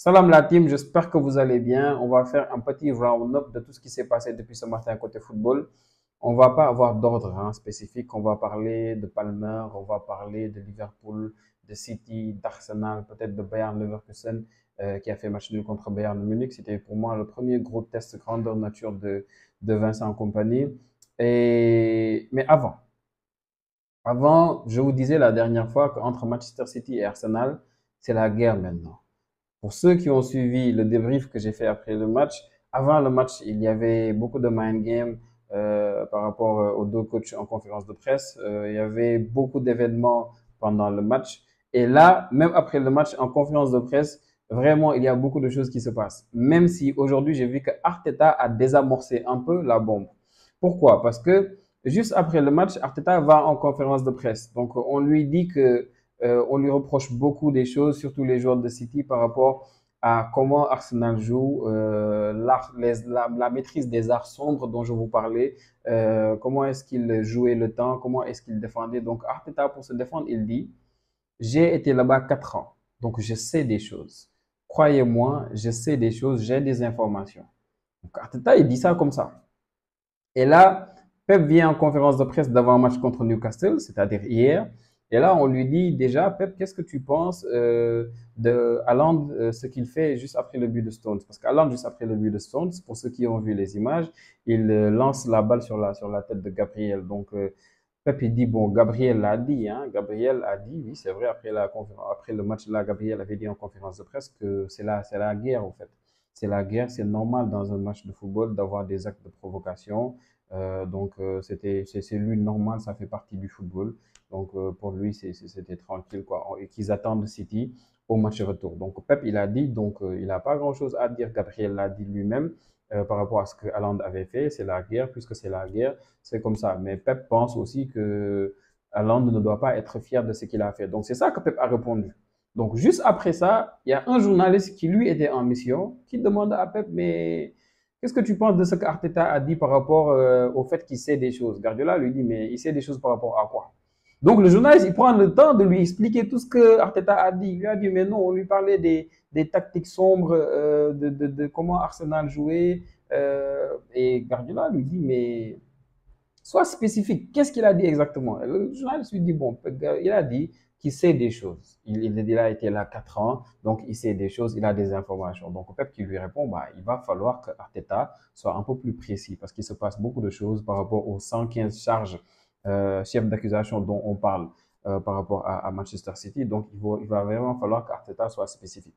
Salam la team, j'espère que vous allez bien. On va faire un petit round-up de tout ce qui s'est passé depuis ce matin côté football. On va pas avoir d'ordre spécifique. On va parler de Palmer, on va parler de Liverpool, de City, d'Arsenal, peut-être de Bayern Leverkusen qui a fait match nul contre Bayern Munich. C'était pour moi le premier gros test grandeur nature de Vincent Kompany. Mais avant, je vous disais la dernière fois qu'entre Manchester City et Arsenal, c'est la guerre maintenant. Pour ceux qui ont suivi le débrief que j'ai fait après le match, avant le match, il y avait beaucoup de mind game par rapport aux deux coachs en conférence de presse. Il y avait beaucoup d'événements pendant le match. Et là, même après le match en conférence de presse, vraiment, il y a beaucoup de choses qui se passent. Même si aujourd'hui, j'ai vu que Arteta a désamorcé un peu la bombe. Pourquoi? Parce que juste après le match, Arteta va en conférence de presse. Donc, on lui dit que on lui reproche beaucoup des choses, surtout les joueurs de City, par rapport à comment Arsenal joue, la maîtrise des arts sombres dont je vous parlais, comment est-ce qu'il jouait le temps, comment est-ce qu'il défendait. Donc Arteta, pour se défendre, il dit, j'ai été là-bas 4 ans, donc je sais des choses. Croyez-moi, je sais des choses, j'ai des informations. Donc Arteta, il dit ça comme ça. Et là, Pep vient en conférence de presse d'avant un match contre Newcastle, c'est-à-dire hier. Et là, on lui dit déjà, Pep, qu'est-ce que tu penses de Haaland, ce qu'il fait juste après le but de Stones? Parce qu'Haaland, juste après le but de Stones, pour ceux qui ont vu les images, il lance la balle sur la tête de Gabriel. Donc, Pep, il dit, bon, Gabriel l'a dit, hein, Gabriel a dit, oui, c'est vrai, après le match là, Gabriel avait dit en conférence de presse que c'est la guerre, en fait. C'est la guerre, c'est normal dans un match de football d'avoir des actes de provocation. C'est lui normal, ça fait partie du football. Donc, pour lui, c'était tranquille, quoi. Et qu'ils attendent City au match retour. Donc, Pep, il a dit, donc, il n'a pas grand-chose à dire. Gabriel l'a dit lui-même par rapport à ce que Haaland avait fait. C'est la guerre, puisque c'est la guerre, c'est comme ça. Mais Pep pense aussi que Haaland ne doit pas être fier de ce qu'il a fait. Donc, c'est ça que Pep a répondu. Donc, juste après ça, il y a un journaliste qui, lui, était en mission, qui demande à Pep, mais qu'est-ce que tu penses de ce qu'Arteta a dit par rapport au fait qu'il sait des choses? Guardiola lui dit, mais il sait des choses par rapport à quoi? Donc, le journaliste, il prend le temps de lui expliquer tout ce que Arteta a dit. Il lui a dit, mais non, on lui parlait des tactiques sombres, de comment Arsenal jouait. Et Guardiola lui dit, mais sois spécifique. Qu'est-ce qu'il a dit exactement? Le journaliste lui dit, bon, il a dit qu'il sait des choses. Il a été là 4 ans, donc il sait des choses, il a des informations. Donc, Pep qui lui répond, bah, il va falloir que Arteta soit un peu plus précis parce qu'il se passe beaucoup de choses par rapport aux 115 charges chefs d'accusation dont on parle par rapport à Manchester City. Donc, il va vraiment falloir qu'Arteta soit spécifique.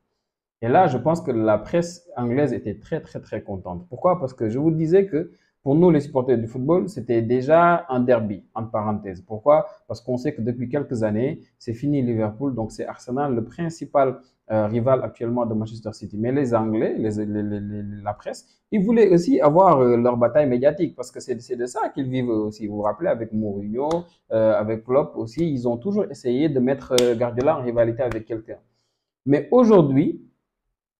Et là, je pense que la presse anglaise était très, très, très contente. Pourquoi? Parce que je vous disais que pour nous, les supporters du football, c'était déjà un derby, entre parenthèses. Pourquoi? Parce qu'on sait que depuis quelques années, c'est fini Liverpool, donc c'est Arsenal, le principal rival actuellement de Manchester City. Mais les Anglais, la presse, ils voulaient aussi avoir leur bataille médiatique parce que c'est de ça qu'ils vivent aussi. Vous vous rappelez, avec Mourinho, avec Klopp aussi, ils ont toujours essayé de mettre Guardiola en rivalité avec quelqu'un. Mais aujourd'hui,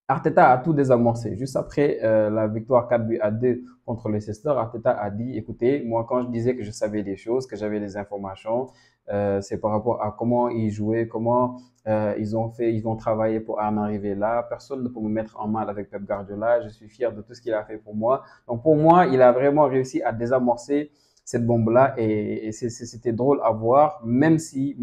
Arteta a tout désamorcé. Juste après la victoire 4 buts à 2 contre Leicester, Arteta a dit, écoutez, moi quand je disais que je savais des choses, que j'avais des informations, c'est par rapport à comment ils jouaient, comment ils ont travaillé pour en arriver là. Personne ne peut me mettre en mal avec Pep Guardiola. Je suis fier de tout ce qu'il a fait pour moi. Donc pour moi, il a vraiment réussi à désamorcer cette bombe-là et c'était drôle à voir, même si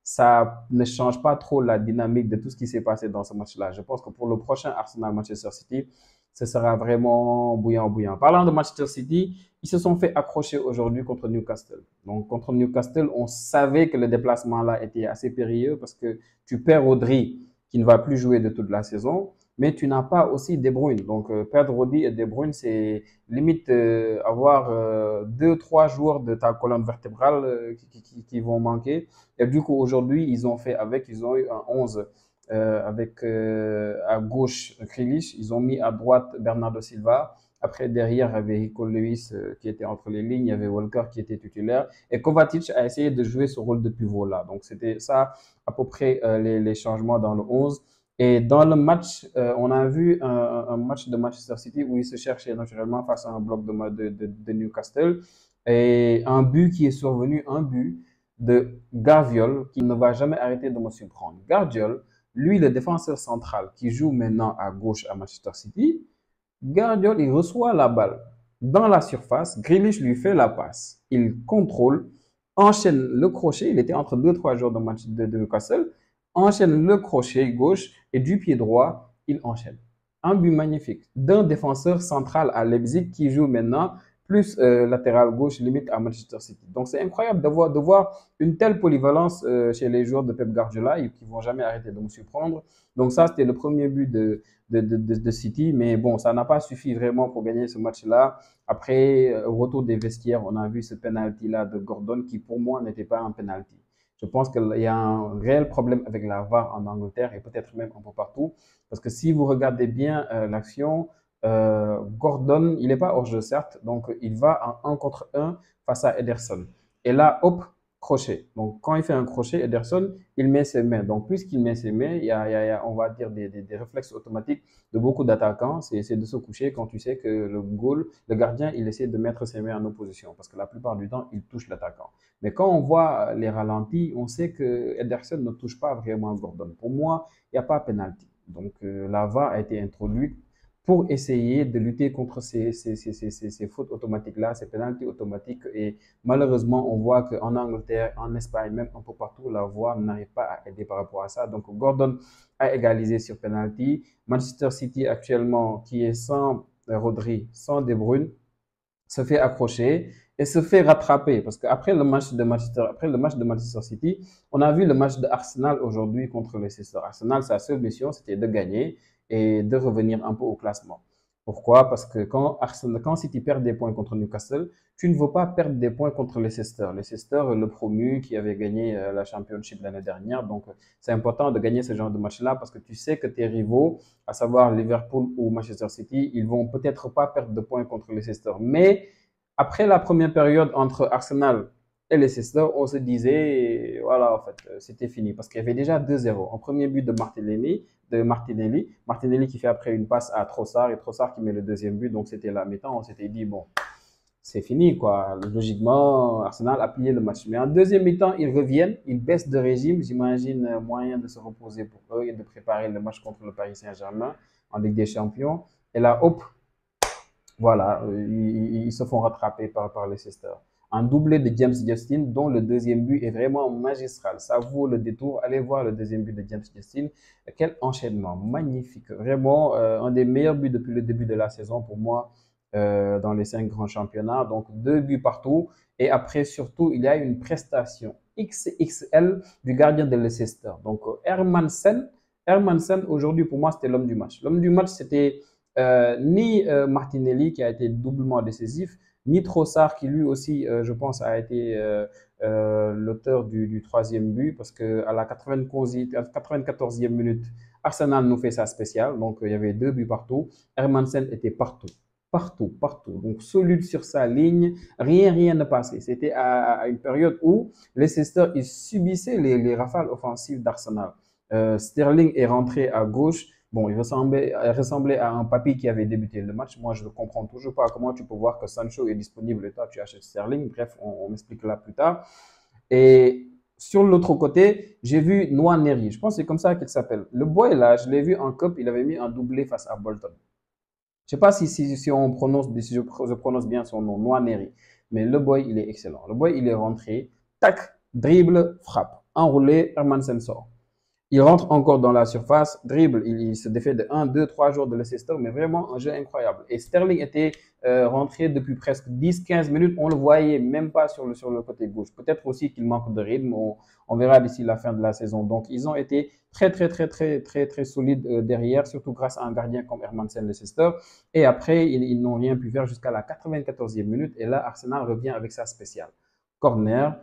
ça ne change pas trop la dynamique de tout ce qui s'est passé dans ce match-là. Je pense que pour le prochain Arsenal-Manchester City, ce sera vraiment bouillant, bouillant. Parlant de Manchester City, ils se sont fait accrocher aujourd'hui contre Newcastle. Donc, contre Newcastle, on savait que le déplacement là était assez périlleux parce que tu perds Rodri, qui ne va plus jouer de toute la saison, mais tu n'as pas aussi De Bruyne. Donc, perdre Rodri et De Bruyne, c'est limite avoir deux, trois joueurs de ta colonne vertébrale qui vont manquer. Et du coup, aujourd'hui, ils ont eu un 11 avec à gauche Grealish, ils ont mis à droite Bernardo Silva. Après, derrière, il y avait Rico Lewis qui était entre les lignes, il y avait Walker qui était titulaire. Et Kovacic a essayé de jouer ce rôle de pivot-là. Donc, c'était ça à peu près les changements dans le 11. Et dans le match, on a vu un match de Manchester City où il se cherchait naturellement face à un bloc de Newcastle. Et un but qui est survenu, un but de Gardiol qui ne va jamais arrêter de me surprendre. Gardiol, lui, le défenseur central qui joue maintenant à gauche à Manchester City, Guardiola, il reçoit la balle dans la surface. Grealish lui fait la passe. Il contrôle, enchaîne le crochet. Il était entre deux, trois joueurs de Newcastle. Enchaîne le crochet gauche et du pied droit, il enchaîne. Un but magnifique d'un défenseur central à Leipzig qui joue maintenant plus latéral gauche, limite à Manchester City. Donc c'est incroyable de voir une telle polyvalence chez les joueurs de Pep Guardiola qui ne vont jamais arrêter de me surprendre. Donc ça, c'était le premier but de City. Mais bon, ça n'a pas suffi vraiment pour gagner ce match-là. Après, au retour des vestiaires, on a vu ce penalty-là de Gordon qui, pour moi, n'était pas un penalty. Je pense qu'il y a un réel problème avec la VAR en Angleterre et peut-être même un peu partout. Parce que si vous regardez bien l'action, Gordon, il n'est pas hors jeu, certes. Donc, il va en 1 contre 1 face à Ederson. Et là, hop, crochet. Donc, quand il fait un crochet, Ederson, il met ses mains. Donc, puisqu'il met ses mains, il y a, on va dire, des réflexes automatiques de beaucoup d'attaquants. C'est de se coucher quand tu sais que le gardien, il essaie de mettre ses mains en opposition. Parce que la plupart du temps, il touche l'attaquant. Mais quand on voit les ralentis, on sait que Ederson ne touche pas vraiment Gordon. Pour moi, il n'y a pas penalty. Donc, la VAR a été introduite pour essayer de lutter contre ces fautes automatiques-là, ces pénaltys automatiques. Et malheureusement, on voit qu'en Angleterre, en Espagne, même un peu partout, la VAR n'arrive pas à aider par rapport à ça. Donc, Gordon a égalisé sur penalty. Manchester City, actuellement, qui est sans Rodri, sans De Bruyne, se fait accrocher et se fait rattraper. Parce qu'après après le match de Manchester City, on a vu le match de Arsenal aujourd'hui contre Leicester. Arsenal, sa seule mission, c'était de gagner et de revenir un peu au classement. Pourquoi? Parce que quand City perd des points contre Newcastle, tu ne veux pas perdre des points contre Leicester. Leicester, le promu qui avait gagné la Championship l'année dernière. Donc, c'est important de gagner ce genre de match-là parce que tu sais que tes rivaux, à savoir Liverpool ou Manchester City, ils vont peut-être pas perdre de points contre Leicester. Mais après la première période entre Arsenal et Leicester, on se disait, voilà, en fait, c'était fini parce qu'il y avait déjà 2-0. En premier but de Martinelli qui fait après une passe à Trossard et Trossard qui met le deuxième but. Donc c'était la mi-temps. On s'était dit, bon, c'est fini, quoi. Logiquement, Arsenal a plié le match. Mais en deuxième mi-temps, ils reviennent, ils baissent de régime. J'imagine moyen de se reposer pour eux et de préparer le match contre le Paris Saint-Germain en Ligue des Champions. Et là, hop, voilà, ils se font rattraper par Leicester. Un doublé de James Justin, dont le deuxième but est vraiment magistral. Ça vaut le détour. Allez voir le deuxième but de James Justin. Quel enchaînement magnifique. Vraiment, un des meilleurs buts depuis le début de la saison pour moi dans les 5 grands championnats. Donc, 2 buts partout. Et après, surtout, il y a une prestation XXL du gardien de Leicester. Donc, Hermansen, aujourd'hui, pour moi, c'était l'homme du match. L'homme du match, c'était ni Martinelli qui a été doublement décisif, ni Trossard qui lui aussi, je pense, a été l'auteur du troisième but parce qu'à la 94e minute, Arsenal nous fait sa spéciale. Donc, il y avait 2 buts partout. Hermansen était partout. Partout, partout. Donc, solide sur sa ligne, rien ne passait. C'était à une période où Leicester, ils subissaient les rafales offensives d'Arsenal. Sterling est rentré à gauche. Bon, il ressemblait à un papy qui avait débuté le match. Moi, je ne comprends toujours pas comment tu peux voir que Sancho est disponible et toi, tu achètes Sterling. Bref, on m'expliquera plus tard. Et sur l'autre côté, j'ai vu Nwaneri. Je pense que c'est comme ça qu'il s'appelle. Le boy là, je l'ai vu en cup, il avait mis un doublé face à Bolton. Je ne sais pas si on prononce, si je prononce bien son nom, Nwaneri. Mais le boy, il est excellent. Le boy, il est rentré. Tac, dribble, frappe. Enroulé, Hermansen sort. Il rentre encore dans la surface, dribble, il se défait de 1, 2, 3 jours de Leicester, mais vraiment un jeu incroyable. Et Sterling était rentré depuis presque 10-15 minutes, on le voyait même pas sur le côté gauche. Peut-être aussi qu'il manque de rythme, on verra d'ici la fin de la saison. Donc ils ont été très solides derrière, surtout grâce à un gardien comme Hermansen Leicester. Et après, ils n'ont rien pu faire jusqu'à la 94e minute. Et là, Arsenal revient avec sa spéciale. Corner,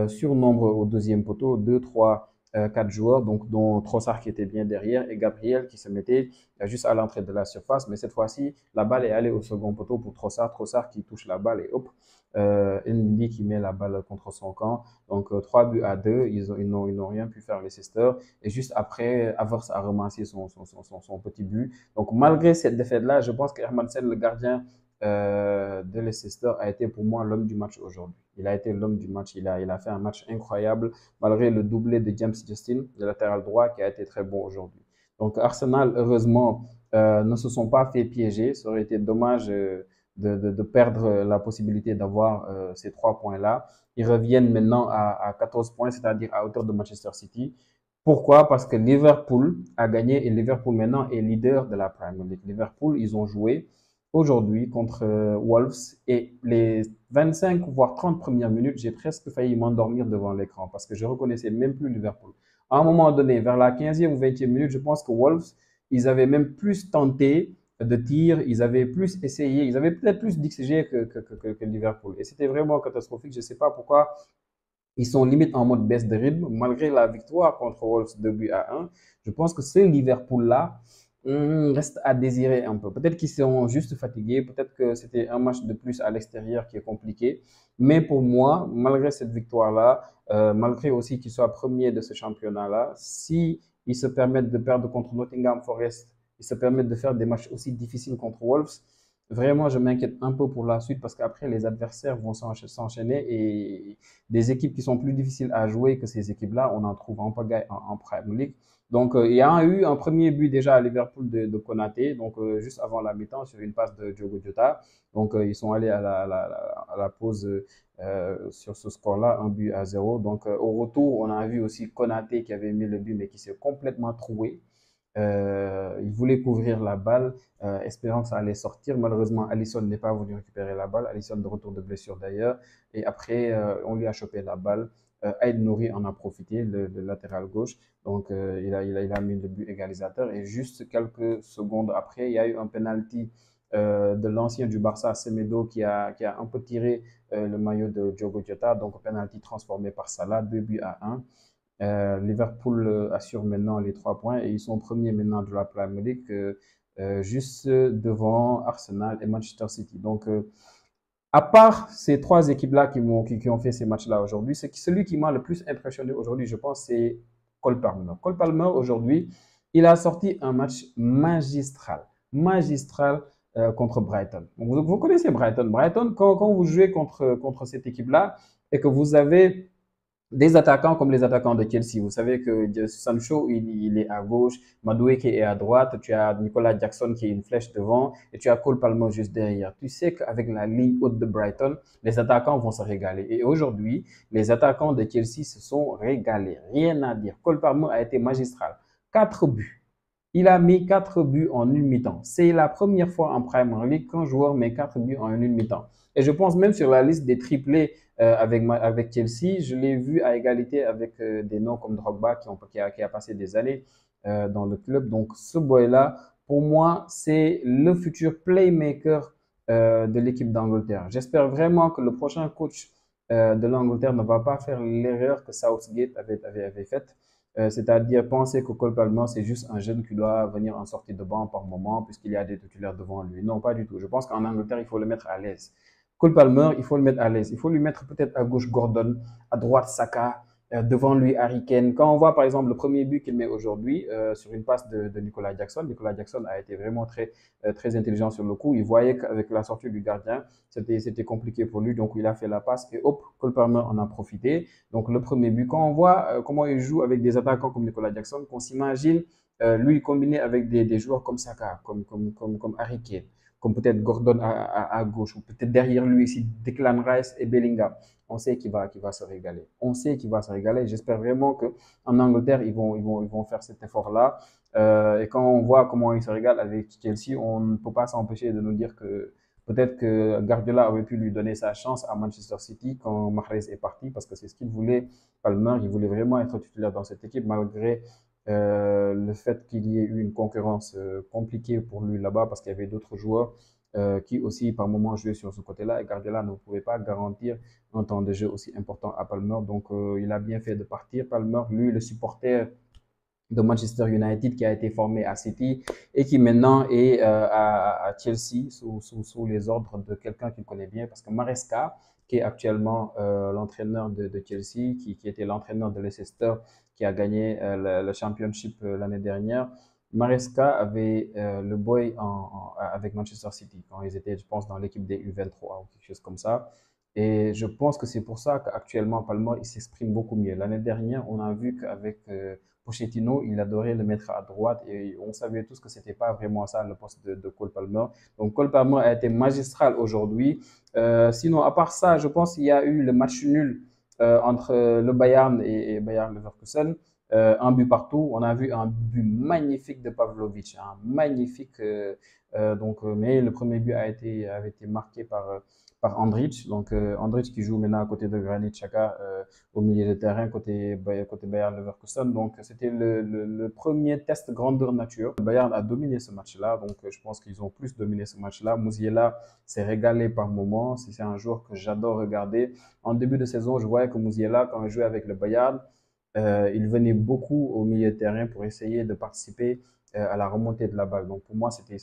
surnombre au deuxième poteau, 2-3 4 joueurs, donc dont Trossard qui était bien derrière et Gabriel qui se mettait juste à l'entrée de la surface. Mais cette fois-ci, la balle est allée au second poteau pour Trossard. Trossard qui touche la balle et hop, Ndidi qui met la balle contre son camp. Donc 3 buts à 2, ils n'ont rien pu faire Leicester. Et juste après, Havertz a ramassé son petit but. Donc malgré cette défaite-là, je pense que Hermansen, le gardien, de Leicester a été pour moi l'homme du match aujourd'hui. Il a été l'homme du match. Il a fait un match incroyable malgré le doublé de James Justin, le latéral droit, qui a été très bon aujourd'hui. Donc Arsenal, heureusement, ne se sont pas fait piéger. Ça aurait été dommage de perdre la possibilité d'avoir ces 3 points-là. Ils reviennent maintenant à 14 points, c'est-à-dire à hauteur de Manchester City. Pourquoi? Parce que Liverpool a gagné et Liverpool maintenant est leader de la Premier League. Liverpool, ils ont joué aujourd'hui contre Wolves et les 25 voire 30 premières minutes, j'ai presque failli m'endormir devant l'écran parce que je reconnaissais même plus Liverpool. À un moment donné, vers la 15e ou 20e minute, je pense que Wolves, ils avaient même plus tenté de tir, ils avaient plus essayé, ils avaient peut-être plus d'XG que Liverpool. Et c'était vraiment catastrophique. Je ne sais pas pourquoi ils sont limite en mode baisse de rythme, malgré la victoire contre Wolves 2 buts à 1. Je pense que ce Liverpool-là reste à désirer un peu. Peut-être qu'ils sont juste fatigués, peut-être que c'était un match de plus à l'extérieur qui est compliqué. Mais pour moi, malgré cette victoire-là, malgré aussi qu'ils soient premiers de ce championnat-là, si ils se permettent de perdre contre Nottingham Forest, ils se permettent de faire des matchs aussi difficiles contre Wolves, vraiment, je m'inquiète un peu pour la suite parce qu'après, les adversaires vont s'enchaîner et des équipes qui sont plus difficiles à jouer que ces équipes-là, on en trouve en pagaille en Premier League. Donc, il y a eu un premier but déjà à Liverpool de Konaté, donc juste avant la mi-temps sur une passe de Diogo Jota. Donc, ils sont allés à la pause sur ce score-là, 1 but à 0. Donc, au retour, on a vu aussi Konaté qui avait mis le but, mais qui s'est complètement troué. Il voulait couvrir la balle, espérant que ça allait sortir. Malheureusement, Alisson n'est pas venu récupérer la balle. Alisson de retour de blessure d'ailleurs. Et après, on lui a chopé la balle. Aïd Nouri en a profité, le latéral gauche. Donc, il a mis le but égalisateur. Et juste quelques secondes après, il y a eu un penalty de l'ancien du Barça, Semedo, qui a un peu tiré le maillot de Diogo Jota. Donc, penalty transformé par Salah, 2 buts à 1. Liverpool assure maintenant les 3 points et ils sont premiers maintenant de la Premier League, juste devant Arsenal et Manchester City. Donc, à part ces trois équipes-là qui ont fait ces matchs-là aujourd'hui, celui qui m'a le plus impressionné aujourd'hui, je pense, c'est Cole Palmer. Cole Palmer, aujourd'hui, il a sorti un match magistral contre Brighton. Donc, vous connaissez Brighton. Brighton, quand vous jouez contre cette équipe-là et que vous avez des attaquants comme les attaquants de Chelsea. Vous savez que Sancho, il est à gauche, Madueke est à droite, tu as Nicolas Jackson qui est une flèche devant et tu as Cole Palmer juste derrière. Tu sais qu'avec la ligne haute de Brighton, les attaquants vont se régaler. Et aujourd'hui, les attaquants de Chelsea se sont régalés. Rien à dire. Cole Palmer a été magistral. 4 buts. Il a mis 4 buts en une mi-temps. C'est la première fois en Premier League qu'un joueur met 4 buts en une mi-temps. Et je pense même sur la liste des triplés avec Chelsea, je l'ai vu à égalité avec des noms comme Drogba qui a passé des années dans le club. Donc ce boy-là, pour moi, c'est le futur playmaker de l'équipe d'Angleterre. J'espère vraiment que le prochain coach de l'Angleterre ne va pas faire l'erreur que Southgate avait faite. C'est-à-dire penser que Cole Palmer, c'est juste un jeune qui doit venir en sortie de banc par moment puisqu'il y a des titulaires devant lui. Non, pas du tout. Je pense qu'en Angleterre, il faut le mettre à l'aise. Cole Palmer, il faut le mettre à l'aise. Il faut lui mettre peut-être à gauche Gordon, à droite Saka, devant lui Harry Kane. Quand on voit par exemple le premier but qu'il met aujourd'hui sur une passe de Nicolas Jackson a été vraiment très intelligent sur le coup. Il voyait qu'avec la sortie du gardien, c'était compliqué pour lui. Donc il a fait la passe et hop, Cole Palmer en a profité. Donc le premier but, quand on voit comment il joue avec des attaquants comme Nicolas Jackson, qu'on s'imagine lui combiner avec des joueurs comme Saka, comme Harry Kane, comme peut-être Gordon à gauche, ou peut-être derrière lui ici Declan Rice et Bellingham. On sait qu'il va se régaler. On sait qu'il va se régaler. J'espère vraiment qu'en Angleterre, ils vont faire cet effort-là. Et quand on voit comment ils se régalent avec Chelsea, on ne peut pas s'empêcher de nous dire que peut-être que Guardiola aurait pu lui donner sa chance à Manchester City quand Mahrez est parti, parce que c'est ce qu'il voulait. Palmer, il voulait vraiment être titulaire dans cette équipe, malgré le fait qu'il y ait eu une concurrence compliquée pour lui là-bas, parce qu'il y avait d'autres joueurs qui aussi par moment jouaient sur ce côté-là, et Guardiola ne pouvait pas garantir un temps de jeu aussi important à Palmer. Donc il a bien fait de partir. Palmer, lui, le supporter de Manchester United qui a été formé à City et qui maintenant est à Chelsea sous les ordres de quelqu'un qu'il connaît bien, parce que Maresca, qui est actuellement l'entraîneur de Chelsea, qui était l'entraîneur de Leicester, qui a gagné le championship l'année dernière, Maresca avait le boy avec Manchester City quand ils étaient, je pense, dans l'équipe des U23 ou quelque chose comme ça. Et je pense que c'est pour ça qu'actuellement, Palmer, il s'exprime beaucoup mieux. L'année dernière, on a vu qu'avec Pochettino, il adorait le mettre à droite et on savait tous que c'était pas vraiment ça le poste de Cole Palmer. Donc Cole Palmer a été magistral aujourd'hui. Sinon, à part ça, je pense qu'il y a eu le match nul entre le Bayern et Bayern Leverkusen. Un but partout. On a vu un but magnifique de Pavlovic, un magnifique. Mais le premier but avait été marqué par Andrich. Donc, Andrich qui joue maintenant à côté de Granit Xhaka au milieu de terrain côté Bayern Leverkusen. Donc, c'était le premier test grandeur nature. Le Bayern a dominé ce match-là. Donc, je pense qu'ils ont plus dominé ce match-là. Musiala s'est régalé par moments. C'est un joueur que j'adore regarder. En début de saison, je voyais que Musiala, quand il jouait avec le Bayern, il venait beaucoup au milieu de terrain pour essayer de participer à la remontée de la balle. Donc pour moi, c'était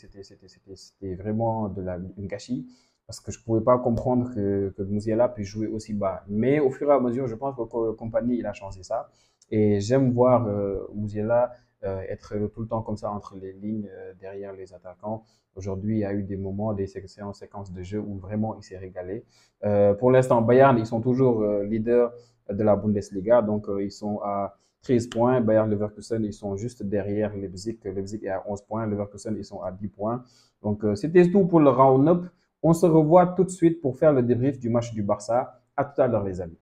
vraiment une gâchis parce que je ne pouvais pas comprendre que Musiala puisse jouer aussi bas. Mais au fur et à mesure, je pense que Compagnie, il a changé ça. Et j'aime voir Musiala être tout le temps comme ça entre les lignes, derrière les attaquants. Aujourd'hui, il y a eu des moments, des séquences de jeu où vraiment il s'est régalé. Pour l'instant, Bayern, ils sont toujours leaders de la Bundesliga. Donc, ils sont à 13 points. Bayern Leverkusen, ils sont juste derrière Leipzig. Leipzig est à 11 points. Leverkusen, ils sont à 10 points. Donc, c'était tout pour le round-up. On se revoit tout de suite pour faire le débrief du match du Barça. À tout à l'heure, les amis.